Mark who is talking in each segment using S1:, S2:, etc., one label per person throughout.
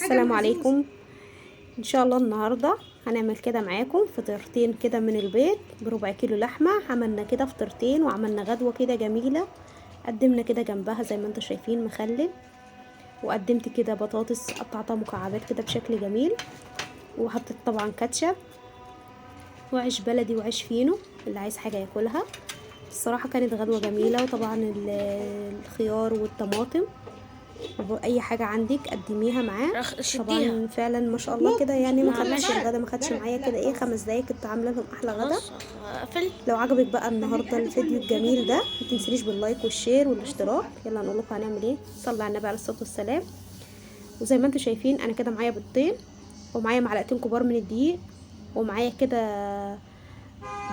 S1: السلام عليكم. ان شاء الله النهارده هنعمل كده معاكم فطيرتين كده من البيت بربع كيلو لحمه. عملنا كده فطيرتين وعملنا غدوه كده جميله. قدمنا كده جنبها زي ما انتم شايفين مخلل، وقدمت كده بطاطس قطعتها مكعبات كده بشكل جميل، وحطيت طبعا كاتشب وعيش بلدي وعيش فينو اللي عايز حاجه ياكلها. الصراحه كانت غدوه جميله، وطبعا الخيار والطماطم اي حاجه عندك قدميها معاه.
S2: شديها.
S1: طبعا فعلا ما شاء الله كده، يعني ما خدش
S2: معلش.
S1: الغدا، ما خدش معايا كده ايه 5 دقايق كنت عامله لهم احلى غدا.
S2: خلاص اقفل.
S1: لو عجبك بقى النهارده الفيديو الجميل ده ما تنسينيش باللايك والشير والاشتراك. يلا نقول لكم هنعمل ايه. صلي على النبي عليه الصلاه والسلام. وزي ما انتم شايفين انا كده معايا بيضتين، ومعايا معلقتين كبار من الدقيق، ومعايا كده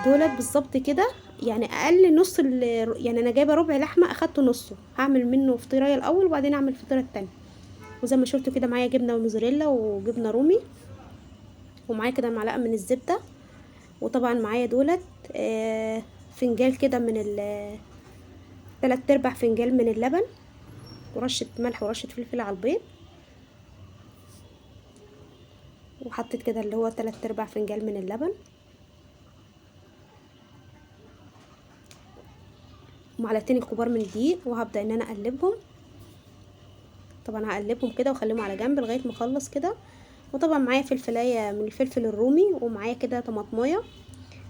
S1: دولت بالظبط كده، يعني اقل نص يعني انا جايبه ربع لحمه اخدته نصه، هعمل منه فطيره الاول وبعدين اعمل الفطيره التانية. وزي ما شفتوا كده معايا جبنه موزاريلا وجبنه رومي، ومعايا كده معلقه من الزبده، وطبعا معايا دولت فنجان كده من 3/4 فنجان من اللبن، ورشه ملح ورشه فلفل على البيض، وحطيت كده اللي هو 3/4 فنجان من اللبن، ومعلقتين الكبار من الدقيق، وهبدا ان انا اقلبهم. طبعا هقلبهم كده واخليهم على جنب لغايه ما اخلص كده. وطبعا معايا فلفلايه من الفلفل الرومي، ومعايا كده طماطمايه.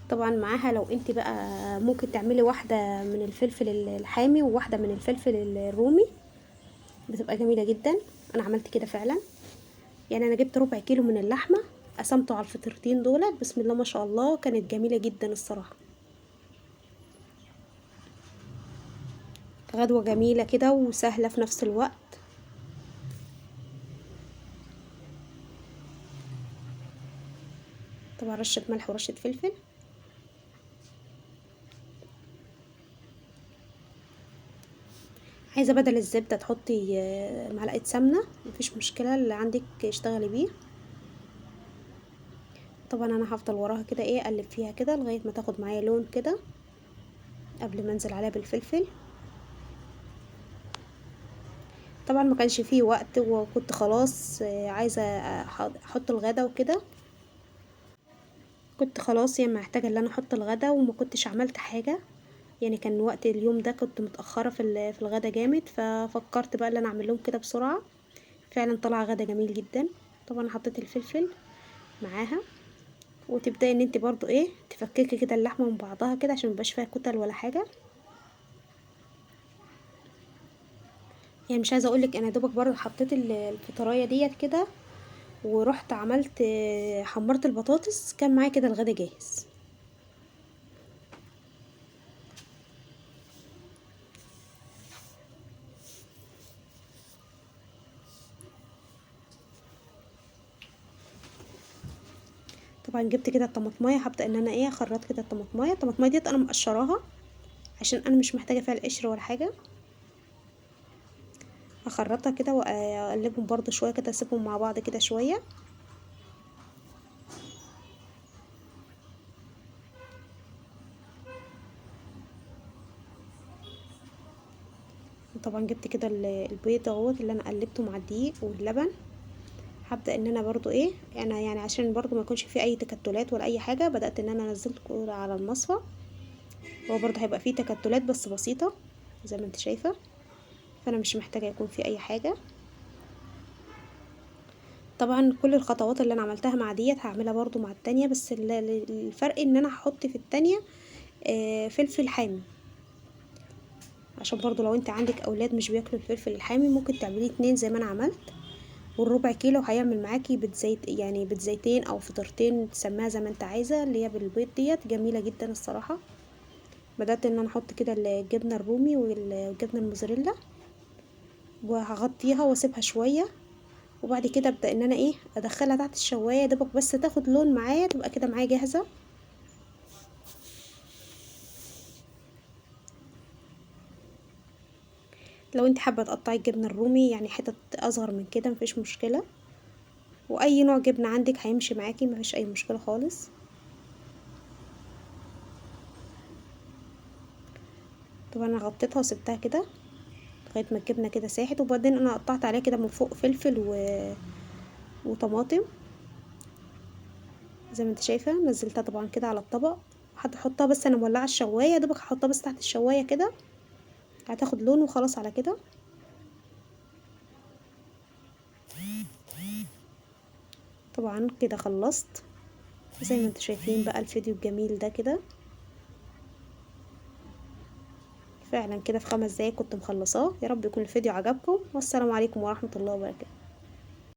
S1: طبعا معاها لو انت بقى ممكن تعملي واحده من الفلفل الحامي وواحده من الفلفل الرومي، بتبقى جميله جدا. انا عملت كده فعلا، يعني انا جبت ربع كيلو من اللحمه قسمته على الفطيرتين دولت. بسم الله ما شاء الله كانت جميله جدا الصراحه. غدوه جميله كده وسهله في نفس الوقت. طبعا رشه ملح ورشه فلفل. عايزه بدل الزبده تحطي معلقه سمنه، مفيش مشكله، اللي عندك اشتغلي بيه. طبعا انا هفضل وراها كده ايه اقلب فيها كده لغايه ما تاخد معايا لون كده قبل ما انزل عليها بالفلفل. طبعا ما كانش فيه وقت، وكنت خلاص عايزه احط الغدا وكده. كنت خلاص يعني محتاجه ان انا احط الغدا، وما كنتش عملت حاجه، يعني كان وقت اليوم ده كنت متاخره في الغدا جامد، ففكرت بقى ان انا اعمل لهم كده بسرعه. فعلا طلع غدا جميل جدا. طبعا حطيت الفلفل معاها، وتبداي ان انت برضو ايه تفككي كده اللحمه من بعضها كده عشان ميبقاش فيها كتل ولا حاجه. يعني مش عايزه اقولك انا دوبك برضو حطيت الفطرايه ديت كده، ورحت عملت حمرت البطاطس، كان معايا كده الغدا جاهز. طبعا جبت كده الطماطمايه، هبدا ان انا ايه اخرط كده الطماطمايه ديت انا مقشراها عشان انا مش محتاجه فيها القشر ولا حاجه. هخرطها كده واقلبهم برضو شويه كده، اسيبهم مع بعض كده شويه. طبعا جبت كده البيض اهوت اللي انا قلبته مع الدقيق واللبن. هبدا ان انا برضو ايه انا يعني عشان برضو ما يكونش فيه اي تكتلات ولا اي حاجه، بدات ان انا نزلت كده على المصفى. هو برضو هيبقى فيه تكتلات بس بسيطه زي ما انت شايفه، فانا مش محتاجه يكون فيه اي حاجه. طبعا كل الخطوات اللي انا عملتها مع ديت هعملها برضو مع التانية، بس الفرق ان انا هحط في التانية فلفل حامي، عشان برضو لو انت عندك اولاد مش بياكلوا الفلفل الحامي ممكن تعمليه 2 زي ما انا عملت. والربع كيلو هيعمل معاكي بتزيت، يعني بتزيتين او فطرتين تسميها زي ما انت عايزه، اللي هي بالبيض ديت جميله جدا الصراحه. بدات ان انا احط كده الجبنه الرومي والجبنه الموزاريلا، وهغطيها واسيبها شويه، وبعد كده ابدا ان انا ايه ادخلها تحت الشوايه دوبك بس تاخد لون معايا، تبقى كده معايا جاهزه. لو انت حابه تقطعي الجبنه الرومي يعني حتت اصغر من كده مفيش مشكله، واي نوع جبنه عندك هيمشي معاكي مفيش اي مشكله خالص. طبعا انا غطيتها وسبتها كده لغايه ما الجبنه كده ساحت، وبعدين انا قطعت عليها كده من فوق فلفل وطماطم زي ما انت شايفه. نزلتها طبعا كده على الطبق. هتحطها بس انا مولعه الشوايه يا دوبك، هحطها بس تحت الشوايه كده هتاخد لون وخلاص على كده. طبعا كده خلصت زي ما انتوا شايفين بقى الفيديو الجميل ده كده. فعلا كده في 5 دقايق كنت مخلصاه. يا رب يكون الفيديو عجبكم، والسلام عليكم ورحمة الله وبركاته.